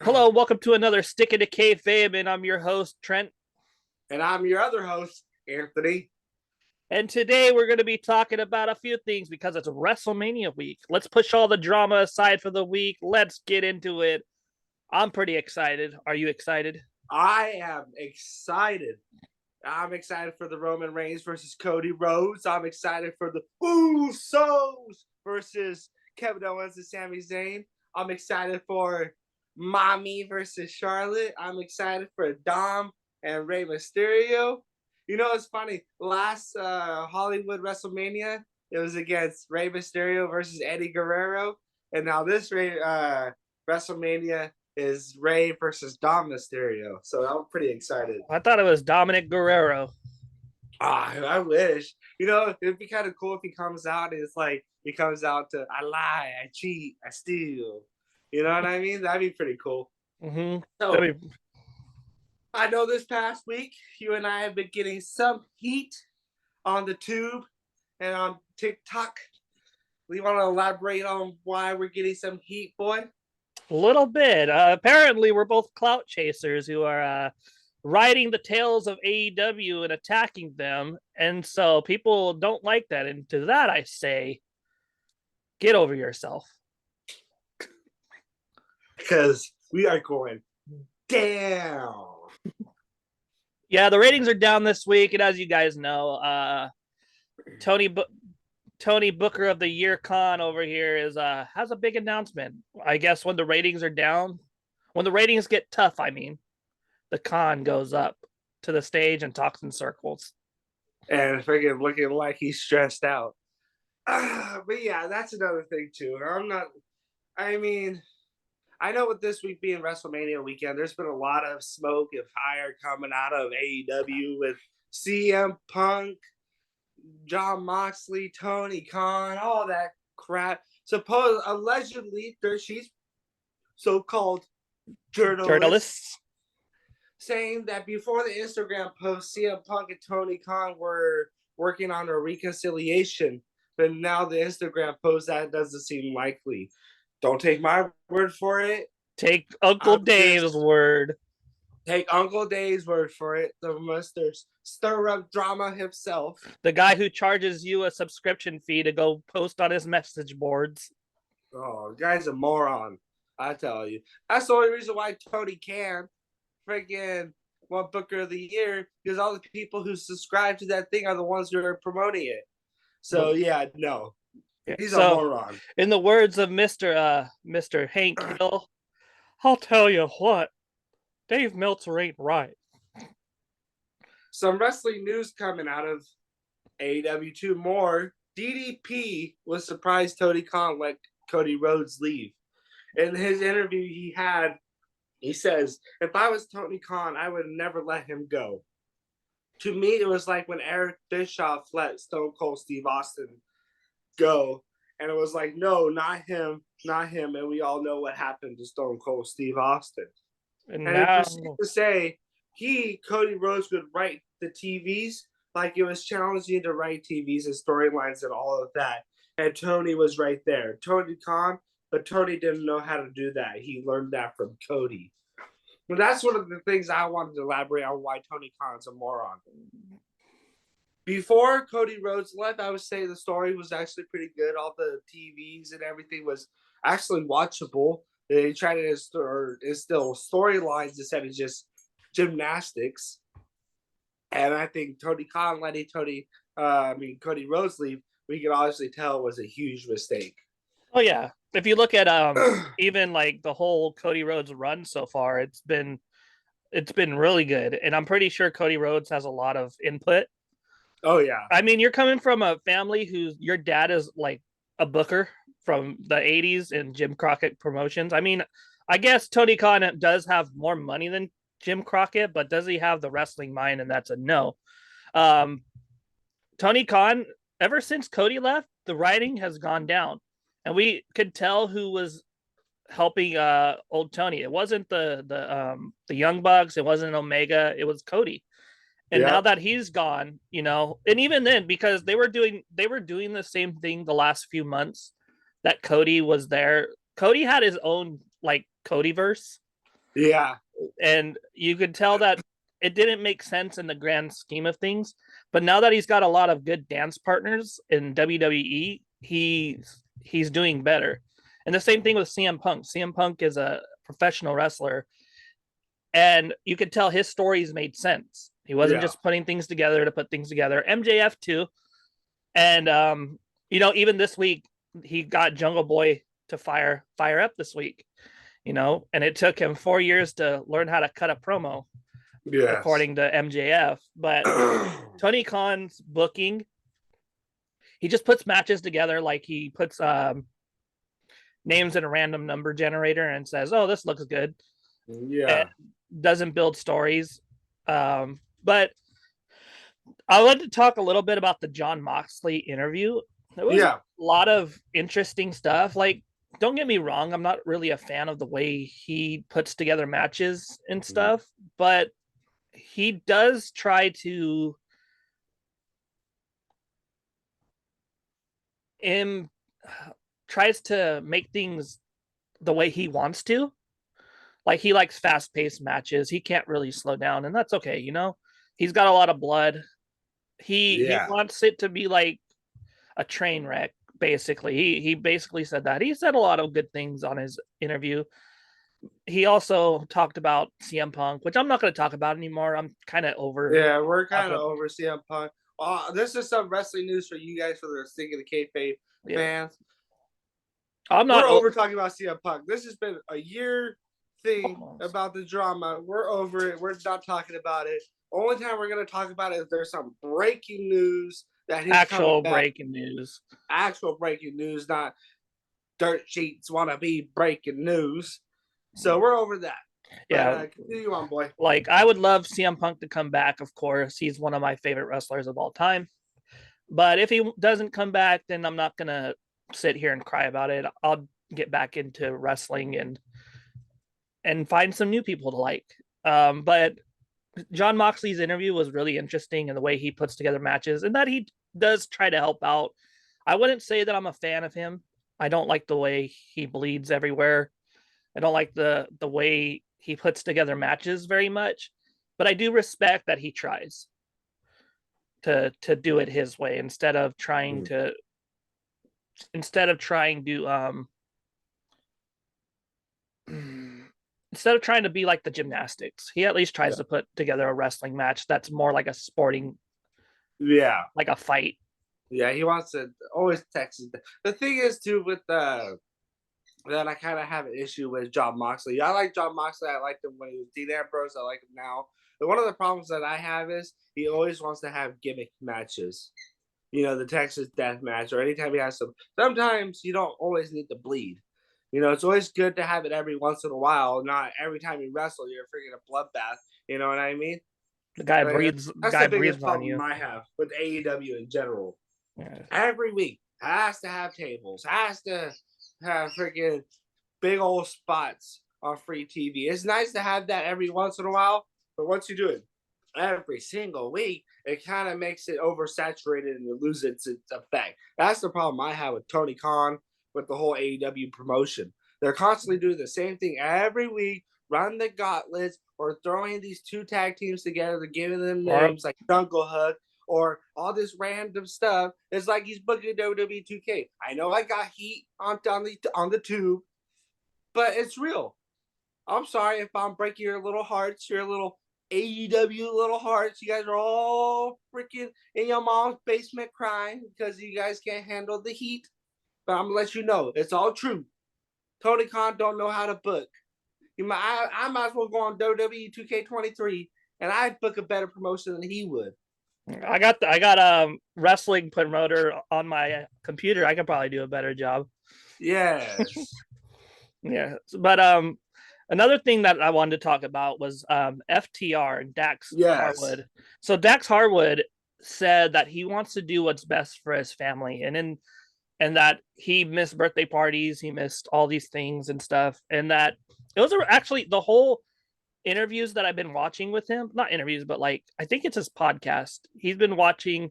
Hello, welcome to another Stick Into Kayfabe, and I'm your host, Trent. And I'm your other host, Anthony. And today we're going to be talking about a few things because it's Wrestlemania week. Let's push all the drama aside for the week. Let's get into it. I'm pretty excited. Are you excited? I am excited. I'm excited for the Roman Reigns versus Cody Rhodes. I'm excited for the Usos versus Kevin Owens and Sami Zayn. I'm excited for Mommy versus Charlotte. I'm excited for Dom and Rey Mysterio. You know, it's funny. Last Hollywood WrestleMania, it was against Rey Mysterio versus Eddie Guerrero. And now this WrestleMania is Rey versus Dom Mysterio. So I'm pretty excited. I thought it was Dominic Guerrero. I wish. You know, it'd be kind of cool if he comes out and it's like, he comes out to, I lie, I cheat, I steal. You know what I mean? That'd be pretty cool. Mm-hmm. So, I know this past week, you and I have been getting some heat on the tube and on TikTok. You want to elaborate on why we're getting some heat, boy? A little bit. Apparently, we're both clout chasers who are riding the tails of AEW and attacking them. And so people don't like that. And to that, I say, get over yourself. Because we are going down. Yeah, the ratings are down this week. And as you guys know, Tony Booker of the Year Con over here has a big announcement. I guess when the ratings are down, when the ratings get tough, I mean, the con goes up to the stage and talks in circles. And freaking looking like he's stressed out. But yeah, that's another thing too. I mean, I know with this week being WrestleMania weekend, there's been a lot of smoke and fire coming out of AEW with CM Punk, John Moxley, Tony Khan, all that crap. Allegedly, she's so-called journalists saying that before the Instagram post, CM Punk and Tony Khan were working on a reconciliation, but now the Instagram post, that doesn't seem likely. Don't take my word for it. Take Uncle Dave's word. Take Uncle Dave's word for it. The Mr. Stir Up Drama himself. The guy who charges you a subscription fee to go post on his message boards. Oh, guy's a moron. I tell you. That's the only reason why Tony Khan freaking won Booker of the Year, because all the people who subscribe to that thing are the ones who are promoting it. So, yeah, no. He's a moron. In the words of Mr. Hank Hill, I'll tell you what, Dave Meltzer ain't right. Some wrestling news coming out of AEW 2 more. DDP was surprised Tony Khan let Cody Rhodes leave. In his interview he says, if I was Tony Khan, I would never let him go. To me, it was like when Eric Bischoff let Stone Cold Steve Austin go. And it was like, no, not him. And we all know what happened to Stone Cold Steve Austin. And now, he proceeded to say Cody Rhodes would write the TVs like it was challenging to write TVs and storylines and all of that. And Tony was right there. Tony Khan, but Tony didn't know how to do that. He learned that from Cody. But that's one of the things I wanted to elaborate on why Tony Khan's a moron. Before Cody Rhodes left, I would say the story was actually pretty good. All the TVs and everything was actually watchable. They tried to instill storylines instead of just gymnastics. And I think Tony Khan letting Cody Rhodes leave, we can obviously tell was a huge mistake. Oh yeah. If you look at even like the whole Cody Rhodes run so far, it's been really good. And I'm pretty sure Cody Rhodes has a lot of input. Oh yeah. I mean, you're coming from a family whose your dad is like a booker from the 80s in Jim Crockett Promotions. I mean, I guess Tony Khan does have more money than Jim Crockett, but does he have the wrestling mind? And that's a no. Tony Khan, ever since Cody left, the writing has gone down. And we could tell who was helping old Tony. It wasn't the Young Bucks, it wasn't Omega, it was Cody. And now that he's gone, you know, and even then, because they were doing the same thing the last few months that Cody was there. Cody had his own like Codyverse. Yeah. And you could tell that it didn't make sense in the grand scheme of things. But now that he's got a lot of good dance partners in WWE, he's doing better. And the same thing with CM Punk. CM Punk is a professional wrestler, and you could tell his stories made sense. He wasn't Yeah. just putting things together to put things together. MJF too, and even this week he got Jungle Boy to fire up this week. And it took him 4 years to learn how to cut a promo, Yes. according to MJF. But Tony Khan's booking, he just puts matches together, like he puts names in a random number generator and says, "Oh, this looks good." And Yeah. doesn't build stories. But I want to talk a little bit about the John Moxley interview. There was a Yeah. lot of interesting stuff. Like, don't get me wrong, I'm not really a fan of the way he puts together matches and stuff, but he does him tries to make things the way he wants to. Like, he likes fast-paced matches. He can't really slow down, and that's okay. He's got a lot of blood. He Yeah. wants it to be like a train wreck. Basically, he basically said that. He said a lot of good things on his interview. He also talked about CM Punk, which I'm not going to talk about anymore. I'm kind of over. Yeah, we're kind of over CM Punk. This is some wrestling news for you guys for the sake of the kayfabe fans. I'm We're not over talking about CM Punk. This has been a year thing almost. about the drama. We're over it. We're not talking about it. Only time we're going to talk about it is there's some breaking news that he's coming Actual back. breaking news. Actual breaking news, not dirt sheets want to be breaking news. So we're over that. Yeah. But continue on, boy. Like, I would love CM Punk to come back, of course. He's one of my favorite wrestlers of all time. But if he doesn't come back, then I'm not going to sit here and cry about it. I'll get back into wrestling and find some new people to like. But John Moxley's interview was really interesting in the way he puts together matches, and that he does try to help out. I wouldn't say that I'm a fan of him. I don't like the way he bleeds everywhere. I don't like the way he puts together matches very much, but I do respect that he tries to do it his way instead of trying to instead of trying to instead of trying to be like the gymnastics. He at least tries to put together a wrestling match that's more like a sporting, like a fight. Yeah, he wants to always text. The thing is too with that I kind of have an issue with John Moxley. I like John Moxley. I liked him when he was Dean Ambrose. I like him now. But one of the problems that I have is he always wants to have gimmick matches. The Texas Death Match, or anytime he has some. Sometimes you don't always need to bleed. It's always good to have it every once in a while, not every time you wrestle, you're freaking a bloodbath. You know what I mean? The guy breathes. That's Guy the biggest breathes on problem you. I have with AEW in general. Yeah. Every week has to have tables, has to have freaking big old spots on free TV. It's nice to have that every once in a while, but once you do it every single week, it kind of makes it oversaturated and it loses its effect. That's the problem I have with Tony Khan, with the whole AEW promotion. They're constantly doing the same thing every week, run the gauntlets, or throwing these two tag teams together, they're giving them names like Jungle Hug, or all this random stuff. It's like he's booking WWE 2K. I know I got heat on the tube, but it's real. I'm sorry if I'm breaking your little hearts, your little AEW little hearts. You guys are all freaking in your mom's basement crying because you guys can't handle the heat. But I'm gonna let you know it's all true. Tony Khan don't know how to book. I might as well go on WWE 2K23 and I'd book a better promotion than he would. I got wrestling promoter on my computer. I could probably do a better job. Yes. Yeah. But another thing that I wanted to talk about was FTR, Dax Harwood. So Dax Harwood said that he wants to do what's best for his family, and that he missed birthday parties, he missed all these things and stuff, and that it was actually the whole interviews that I've been watching with him, not interviews, but like I think it's his podcast. He's been talking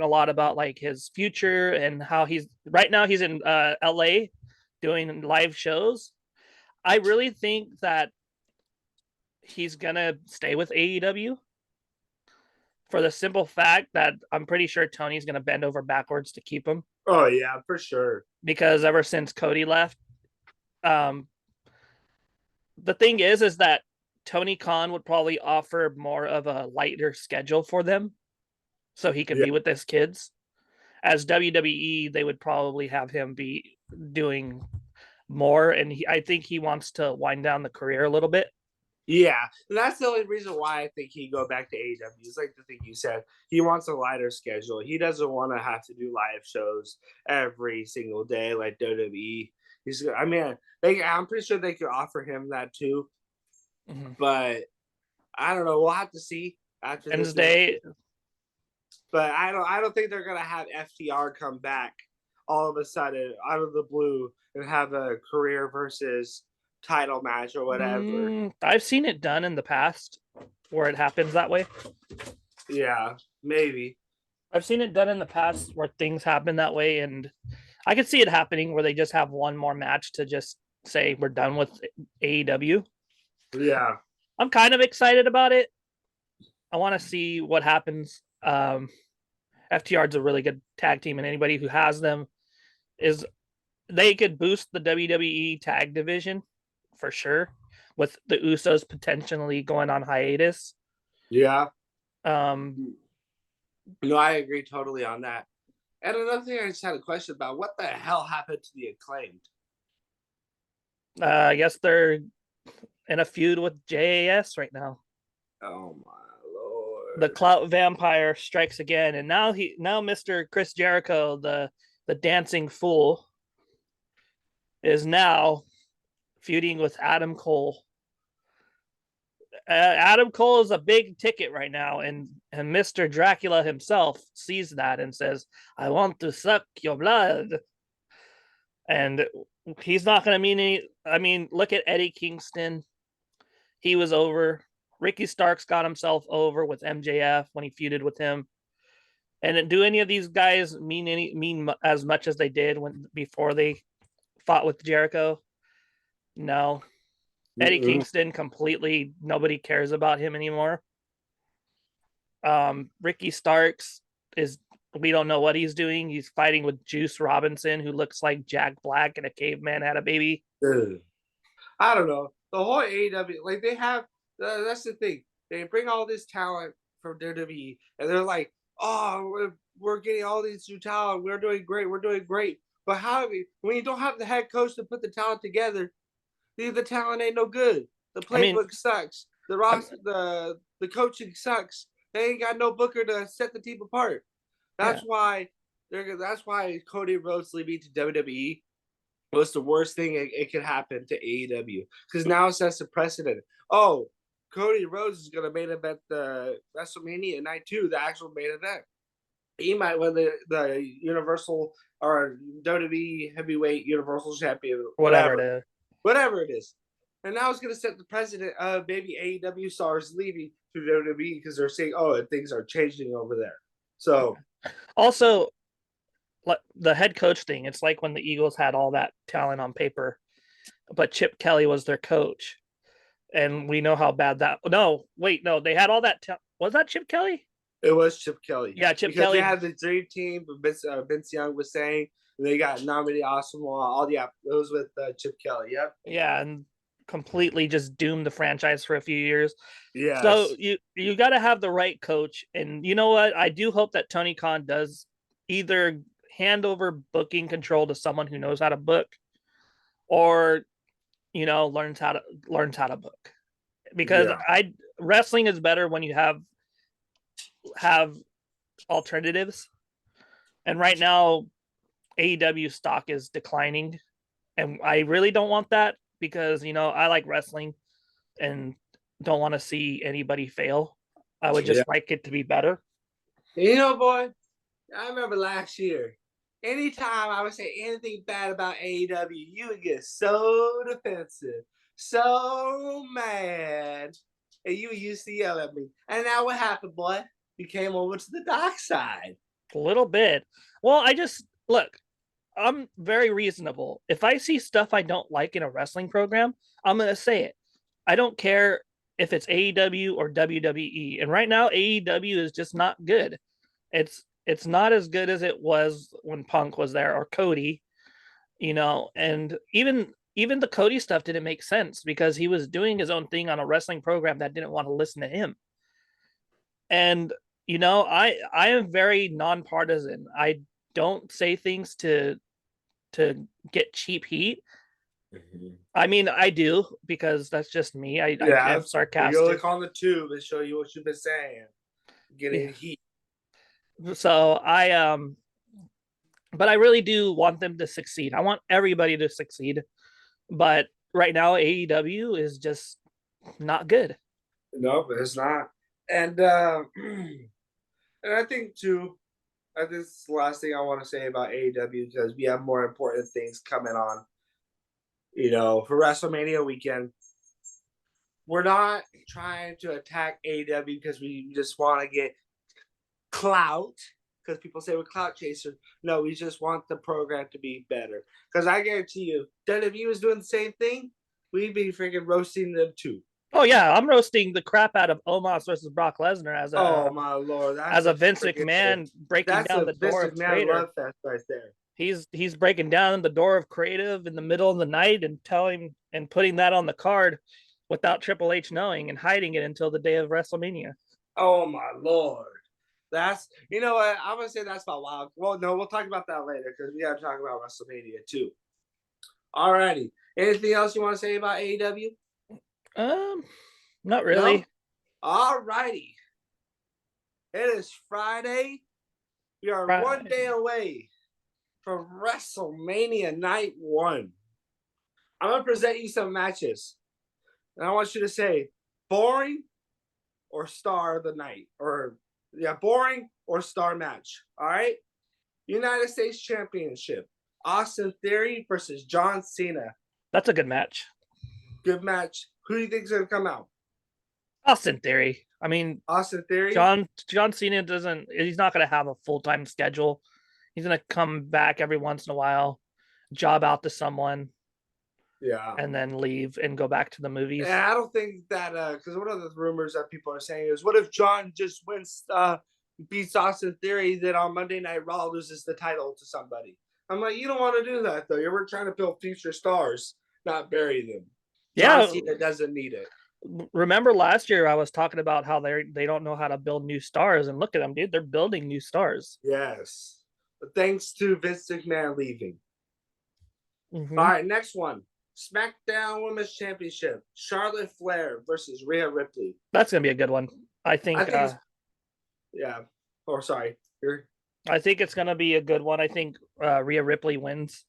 a lot about like his future and how he's right now he's in LA doing live shows. I really think that he's gonna stay with AEW for the simple fact that I'm pretty sure Tony's gonna bend over backwards to keep him. Oh yeah, for sure. Because ever since Cody left, um, the thing is that Tony Khan would probably offer more of a lighter schedule for them, so he could Yeah. be with his kids. As WWE, they would probably have him be doing more, and I think he wants to wind down the career a little bit. Yeah, and that's the only reason why I think he go back to AEW. It's like the thing you said. He wants a lighter schedule. He doesn't want to have to do live shows every single day like WWE. I mean, I'm pretty sure they could offer him that too. Mm-hmm. But I don't know. We'll have to see after Wednesday. But I don't think they're gonna have FTR come back all of a sudden out of the blue and have a career versus title match or whatever. I've seen it done in the past where it happens that way. Yeah, maybe. I've seen it done in the past where things happen that way, and I could see it happening where they just have one more match to just say we're done with AEW. Yeah. I'm kind of excited about it. I want to see what happens. FTR's a really good tag team, and anybody who has them they could boost the WWE tag division for sure, with the Usos potentially going on hiatus. Yeah. No, I agree totally on that. And another thing I just had a question about, what the hell happened to the Acclaimed? I guess they're in a feud with JAS right now. Oh my lord. The Clout vampire strikes again, and now Mr. Chris Jericho, the dancing fool, is now feuding with Adam Cole. Adam Cole is a big ticket right now, and Mr. Dracula himself sees that and says, "I want to suck your blood." And he's not going to mean any. I mean, look at Eddie Kingston. He was over. Ricky Starks got himself over with MJF when he feuded with him. And do any of these guys mean as much as they did before they fought with Jericho? No. Eddie Kingston completely, nobody cares about him anymore. Ricky Starks we don't know what he's doing. He's fighting with Juice Robinson, who looks like Jack Black and a caveman had a baby. I don't know. The whole AEW, like they have, that's the thing. They bring all this talent from WWE, and they're like, oh, we're getting all these new talent. We're doing great. But when you don't have the head coach to put the talent together, the talent ain't no good. The playbook sucks. The roster, the coaching sucks. They ain't got no booker to set the team apart. That's why Cody Rhodes leaving to WWE was the worst thing it could happen to AEW, because now it sets a precedent. Oh, Cody Rhodes is going to main event the WrestleMania night 2, the actual main event. He might win the Universal or WWE Heavyweight Universal Champion, whatever it is. And now it's going to set the precedent of maybe AEW stars leaving to WWE because they're saying, oh, things are changing over there. So, also, the head coach thing, it's like when the Eagles had all that talent on paper, but Chip Kelly was their coach. And we know how bad that. No, they had all that. Was that Chip Kelly? It was Chip Kelly. Yeah, Chip Kelly. They had the dream team, but Vince Young was saying they got Namidi Asamoah. It was with Chip Kelly. Yep. Yeah, and completely just doomed the franchise for a few years. Yeah. So you got to have the right coach, and you know what? I do hope that Tony Khan does either hand over booking control to someone who knows how to book, or learns how to book, because wrestling is better when you have alternatives, and right now AEW stock is declining, and I really don't want that, because I like wrestling and don't want to see anybody fail. I would just like it to be better. Boy, I remember last year, anytime I would say anything bad about AEW, you would get so defensive, so mad, and you used to yell at me. And now what happened, boy? You came over to the dark side. A little bit. Well, look, I'm very reasonable. If I see stuff I don't like in a wrestling program, I'm gonna say it. I don't care if it's AEW or WWE. And right now, AEW is just not good. It's not as good as it was when Punk was there or Cody, and even the Cody stuff didn't make sense because he was doing his own thing on a wrestling program that didn't want to listen to him. And I am very nonpartisan. I don't say things to get cheap heat. Mhm. I mean, I do because that's just me. I Yeah, am you sarcastic. look on the tube and show you what you've been saying. Yeah. Getting heat. So but I really do want them to succeed. I want everybody to succeed. But right now, AEW is just not good. No, but it's not. And and I think too, I think this is the last thing I want to say about AEW because we have more important things coming on. For WrestleMania weekend, we're not trying to attack AEW because we just want to get clout. Because people say we're clout chasers. No, we just want the program to be better. Because I guarantee you, WWE was doing the same thing, we'd be freaking roasting them too. Oh yeah, I'm roasting the crap out of Omos versus Brock Lesnar Oh my lord, as a Vince McMahon breaking that's down a the Vince door of McMahon creator. love fest right there. He's breaking down the door of creative in the middle of the night and telling and putting that on the card without Triple H knowing and hiding it until the day of WrestleMania. Oh my lord. That's what I'm gonna say. That's about wild. Well, no, we'll talk about that later because we gotta talk about WrestleMania too. Alrighty. Anything else you want to say about AEW? Um, Not No. really. Alrighty. It is Friday. We are one Right. day away from WrestleMania Night 1. I'm gonna present you some matches, and I want you to say boring or star of the night, or boring or star match. All right. United States Championship. Austin Theory versus John Cena. That's a good match. Good match. Who do you think is going to come out? Austin Theory. I mean, Austin Theory? John Cena doesn't. He's not going to have a full time schedule. He's going to come back every once in a while, job out to someone, Yeah. and then leave and go back to the And movies. I don't think that, because one of the rumors that people are saying is, what if John just wins, beats Austin Theory, then on Monday Night Raw loses the title to somebody? I'm like, you don't want to do that, though. You're trying to build future stars, not bury them. John Yeah, Cena doesn't need it. remember last year I was talking about how they don't know how to build new stars, and look at them, dude. They're building new stars. Yes. But thanks to Vince McMahon leaving. All Mm-hmm. right, next one. SmackDown Women's Championship. Charlotte Flair versus Rhea Ripley. That's gonna be a good one. I think. I think yeah. Oh, sorry. I think it's gonna be a good one. I think Rhea Ripley wins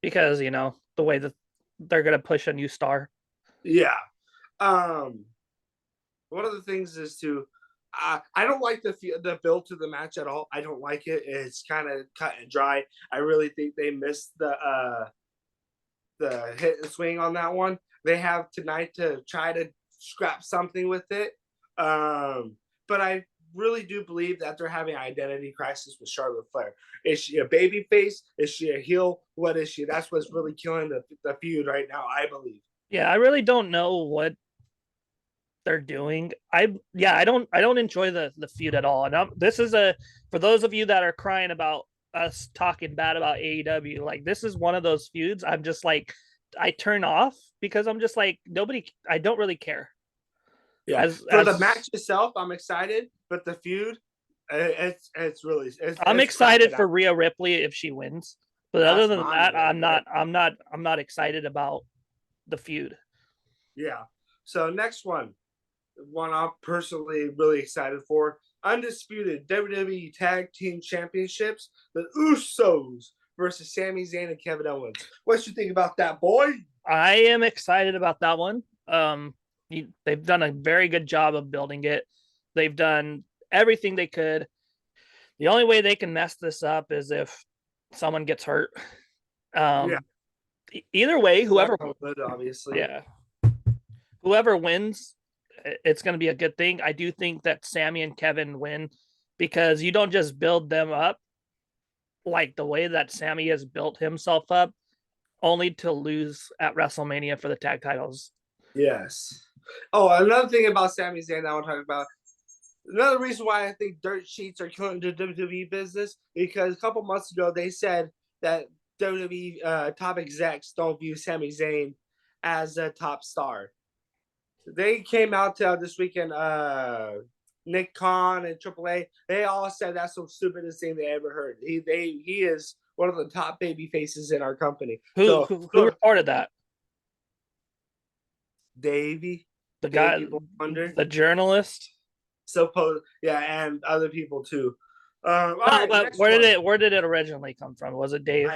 because the way that they're gonna push a new star. Yeah. Um. One of the things is to. I don't like the build to the match at all. I don't like it. It's kind of cut and dry. I really think they missed the hit and swing on that one. They have tonight to try to scrap something with it. But I really do believe that they're having an identity crisis with Charlotte Flair. Is she a baby face? Is she a heel? What is she? That's what's really killing the feud right now, I believe. Yeah, I really don't know what they're doing. I don't enjoy the feud at all. And this is a for those of you that are crying about us talking bad about AEW, like this is one of those feuds. I'm just like I turn off because I'm just like nobody. I don't really care. Yeah, for the match itself, I'm excited, but the feud, it's really I'm it's excited for Rhea Ripley if she wins, but other That's than that, right I'm there. not. I'm not excited about the feud. Yeah. So next one I'm personally really excited for. Undisputed WWE Tag Team Championships, the Usos versus Sami Zayn and Kevin Owens. What you think about that, boy? I am excited about that one. They've done a very good job of building it. They've done everything they could. The only way they can mess this up is if someone gets hurt. Yeah. Either way, whoever, obviously. yeah, whoever wins, it's going to be a good thing. I do think that Sammy and Kevin win because you don't just build them up like the way that Sammy has built himself up, only to lose at WrestleMania for the tag titles. Yes. Oh, another thing about Sami Zayn I want to talk about. Another reason why I think dirt sheets are killing the WWE business, because a couple months ago they said that WWE top execs don't view Sami Zayn as a top star. They came out to this weekend, Nick Khan and Triple A, they all said that's the stupidest thing they ever heard. He is one of the top baby faces in our company. Who reported that? Davey, The guy, the journalist. Yeah, and other people too. All Well, right, but where did it originally come from? Was it Dave?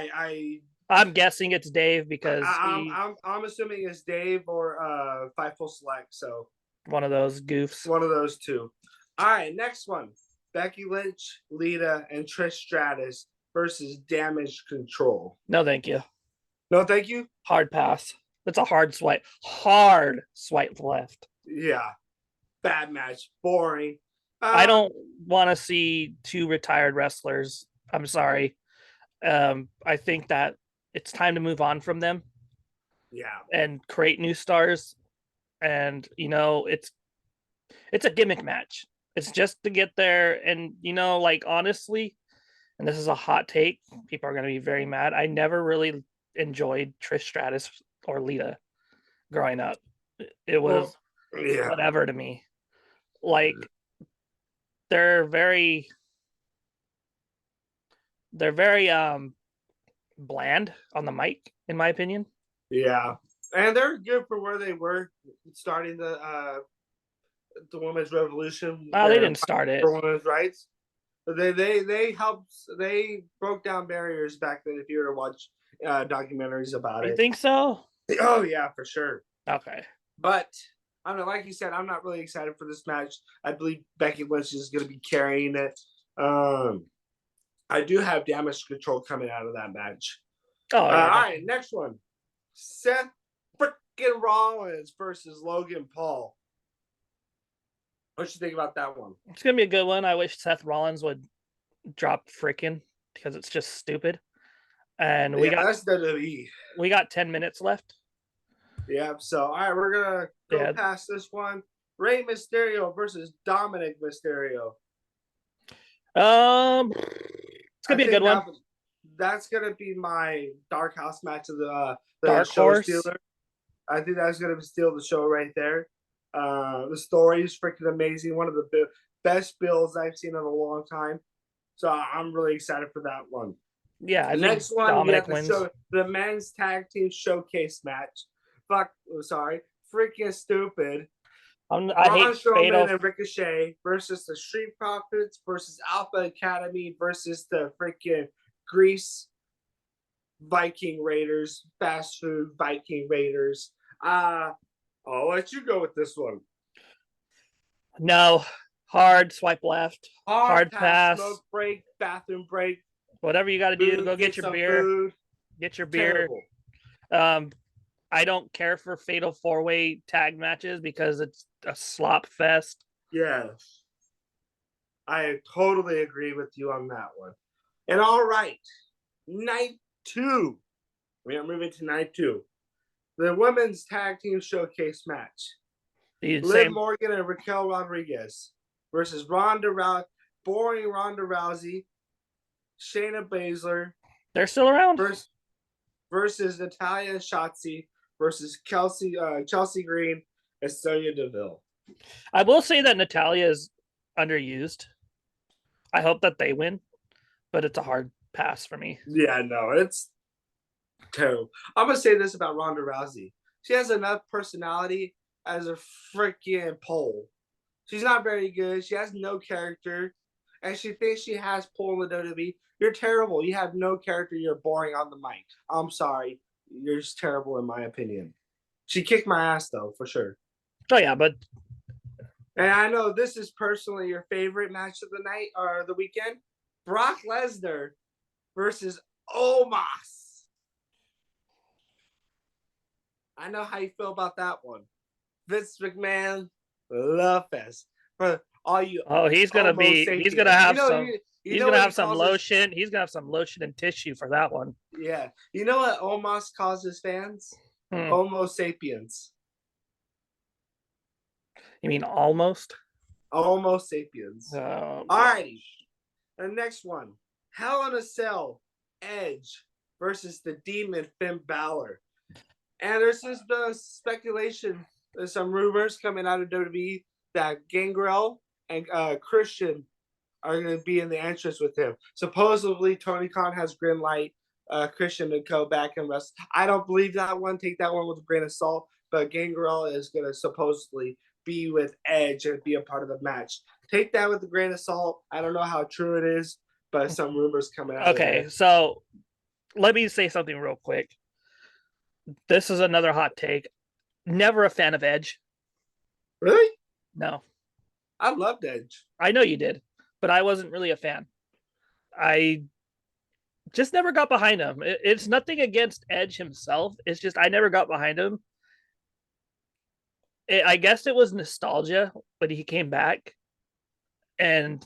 I'm guessing it's Dave because I'm assuming it's Dave or Fightful Select. So one of those goofs. One of those two. All right, next one: Becky Lynch, Lita, and Trish Stratus versus Damage Control. No, thank you. No, thank you. Hard pass. That's a hard swipe. Hard swipe left. Yeah, bad match. Boring. I don't want to see two retired wrestlers. I'm sorry. I think that it's time to move on from them. Yeah. And create new stars. And it's a gimmick match. It's just to get there. And like honestly, and this is a hot take, people are gonna be very mad. I never really enjoyed Trish Stratus or Lita growing up. It was whatever to me. Like they're very bland on the mic, in my opinion. Yeah, and they're good for where they were starting the women's revolution. Oh, they didn't start it for women's rights. They helped. They broke down barriers back then. If you were to watch documentaries about it, you think so? Oh yeah, for sure. Okay, but I don't know. Like you said, I'm not really excited for this match. I believe Becky Lynch is going to be carrying it. I do have Damage Control coming out of that match. Oh, yeah. All right, next one: Seth freaking Rollins versus Logan Paul. What you think about that one? It's gonna be a good one. I wish Seth Rollins would drop freaking, because it's just stupid. And that's WWE. We got 10 minutes left. Yeah, so all right, we're gonna go past this one. Rey Mysterio versus Dominic Mysterio. It's gonna be a good one. That's gonna be my dark house match of the Dark Horse. Stealer. I think that's gonna steal the show right there. The story is freaking amazing. One of the best builds I've seen in a long time. So I'm really excited for that one. Yeah, the next one, Dominic wins. The men's tag team showcase match. Freaking stupid. I hate Strowman and Ricochet versus the Street Profits versus Alpha Academy versus the freaking Grease Viking Raiders, fast food Viking Raiders. I'll let you go with this one. No. Hard swipe left. Hard pass. Smoke break, bathroom break. Whatever you got to do, go get your beer. Food. Get your beer. Terrible. I don't care for fatal 4-way tag matches because it's a slop fest. Yes. I totally agree with you on that one. And all right, night 2. We are moving to night 2. The women's tag team showcase match. Liv Morgan and Raquel Rodriguez versus boring Ronda Rousey, Shayna Baszler. They're still around. Versus Natalya and Shotzi versus Chelsea Green and Sonya Deville. I will say that Natalya is underused. I hope that they win, but it's a hard pass for me. Yeah, no, it's terrible. I'm going to say this about Ronda Rousey. She has enough personality as a freaking pole. She's not very good. She has no character. And she thinks she has pull in the WWE. You're terrible. You have no character. You're boring on the mic. I'm sorry. You're just terrible in my opinion. She kicked my ass though, for sure. Oh yeah, but and I know this is personally your favorite match of the night or the weekend. Brock Lesnar versus Omos. I know how you feel about that one. Vince McMahon, love fest. But All you Oh, he's gonna Homo be. sapiens. He's gonna have you know, some. you, you He's know gonna what have he some calls his, lotion. He's gonna have some lotion and tissue for that one. yeah. You know what Omos calls his fans? Hmm. Homo sapiens. You mean almost? Homo sapiens. Oh, Alrighty. The next one. Hell in a Cell. Edge versus the Demon Finn Balor. And there's just speculation. There's some rumors coming out of WWE that Gangrel and Christian are going to be in the entrance with him. Supposedly, Tony Khan has green light Christian to go back and wrestle. I don't believe that one. Take that one with a grain of salt. But Gangrel is going to supposedly be with Edge and be a part of the match. Take that with a grain of salt. I don't know how true it is, but some rumors coming out. okay. So let me say something real quick. This is another hot take. Never a fan of Edge. Really? No, I loved Edge. I know you did, but I wasn't really a fan. I just never got behind him. It's nothing against Edge himself. It's just I never got behind him. I guess it was nostalgia when he came back, and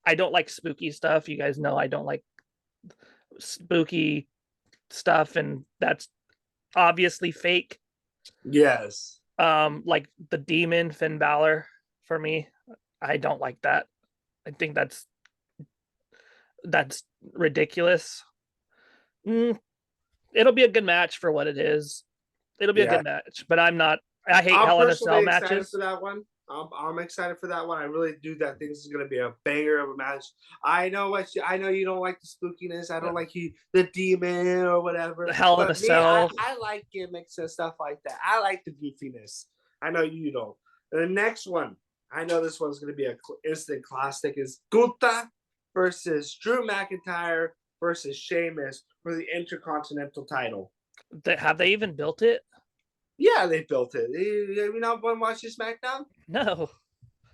I don't like spooky stuff. You guys know I don't like spooky stuff, and that's obviously fake. Yes. Like the demon Finn Balor for me, I don't like that. I think that's ridiculous. It'll be a good match for what it is. It'll be a good match, but I'm not. I hate Hell in a Cell matches. For that one. I'm excited for that one. I really do. That think this is going to be a banger of a match. I know you don't like the spookiness. I don't like the demon or whatever. The Hell in a Cell. I like gimmicks and stuff like that. I like the goofiness. I know you don't. And the next one, I know this one's going to be an instant classic. Is Gunther versus Drew McIntyre versus Sheamus for the Intercontinental title. Have they even built it? Yeah, they built it. You not want to watch this SmackDown? No.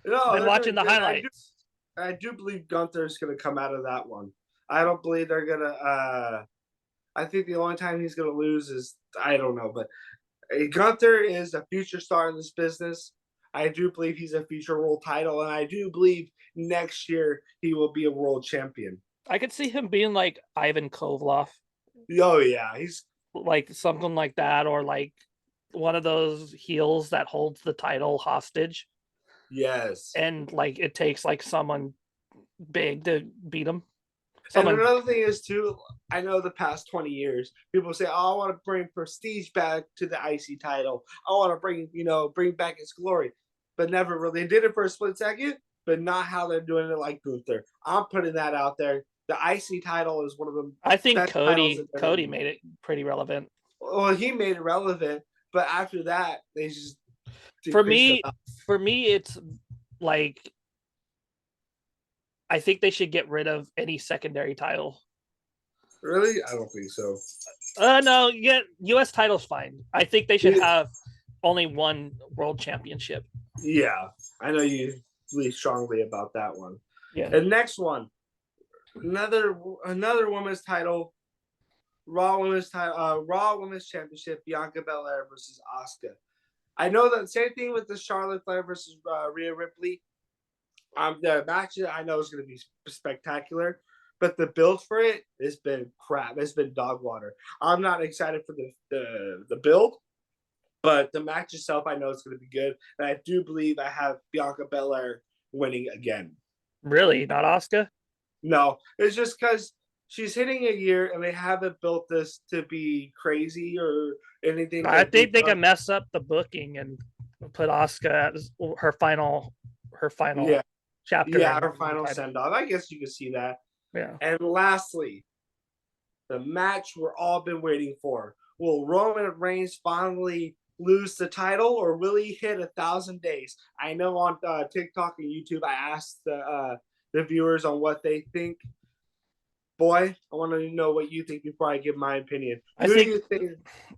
No, Been watching the highlights. I do believe Gunther's going to come out of that one. I don't believe they're going to. I think the only time he's going to lose is, I don't know, but Gunther is a future star in this business. I do believe he's a future world title, and I do believe next year he will be a world champion. I could see him being like Ivan Koloff. Oh, yeah. He's like something like that, or like one of those heels that holds the title hostage. Yes. And like it takes like someone big to beat him. And another thing is too, I know the past 20 years, people say, "Oh, I want to bring prestige back to the IC title. I want to bring back its glory," but never really. They did it for a split second, but not how they're doing it like Gunther. I'm putting that out there. The IC title is one of them. I think Cody made it pretty relevant. Well, he made it relevant, but after that, they just for me, it's like I think they should get rid of any secondary title. Really? I don't think so. No, yeah, U.S. title's fine. I think they should have only one world championship. Yeah, I know you believe strongly about that one. Yeah. The next one, another women's title, Raw Women's Championship, Bianca Belair versus Asuka. I know that same thing with the Charlotte Flair versus Rhea Ripley. The match I know is going to be spectacular, but the build for it has been crap. It's been dog water. I'm not excited for the build, but the match itself I know is going to be good. And I do believe I have Bianca Belair winning again. Really? Not Asuka? No, it's just because she's hitting a year and they haven't built this to be crazy or anything. I think they can mess up the booking and put Asuka as her final chapter. Yeah, her final send off. I guess you could see that. Yeah. And lastly, the match we're all been waiting for. Will Roman Reigns finally lose the title, or will he hit 1,000 days? I know on TikTok and YouTube, I asked the viewers on what they think. Boy, I want to know what you think before I give my opinion. I think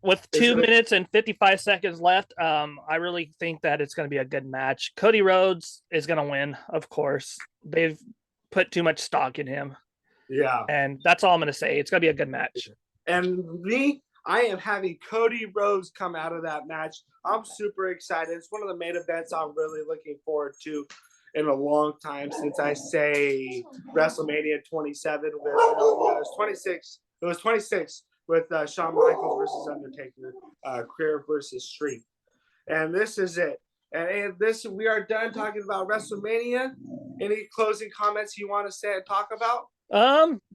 with 2 minutes and 55 seconds left, I really think that it's going to be a good match. Cody Rhodes is going to win, of course. They've put too much stock in him. Yeah. And that's all I'm going to say. It's going to be a good match. And I am having Cody Rhodes come out of that match. I'm super excited. It's one of the main events I'm really looking forward to. in a long time since I say WrestleMania 27 with it was 26. It was 26 with Shawn Michaels versus Undertaker, career versus streak, and this is it. And this we are done talking about WrestleMania. Any closing comments you want to say and talk about?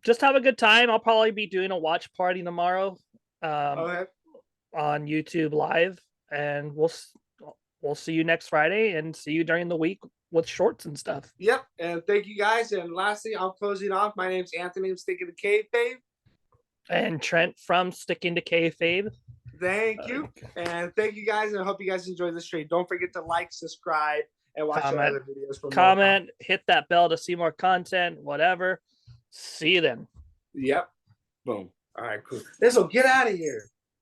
Just have a good time. I'll probably be doing a watch party tomorrow, Okay. on YouTube Live, and we'll see you next Friday, and see you during the week with shorts and stuff. Yep. And thank you guys. And lastly, I'm closing off. My name's Anthony. I'm sticking to Kayfabe. And Trent from Sticking to Kayfabe. Thank you. And thank you guys. And I hope you guys enjoyed the stream. Don't forget to like, subscribe, and watch our other videos. For comment, hit that bell to see more content, whatever. See you then. Yep. Boom. All right, cool. This will get out of here.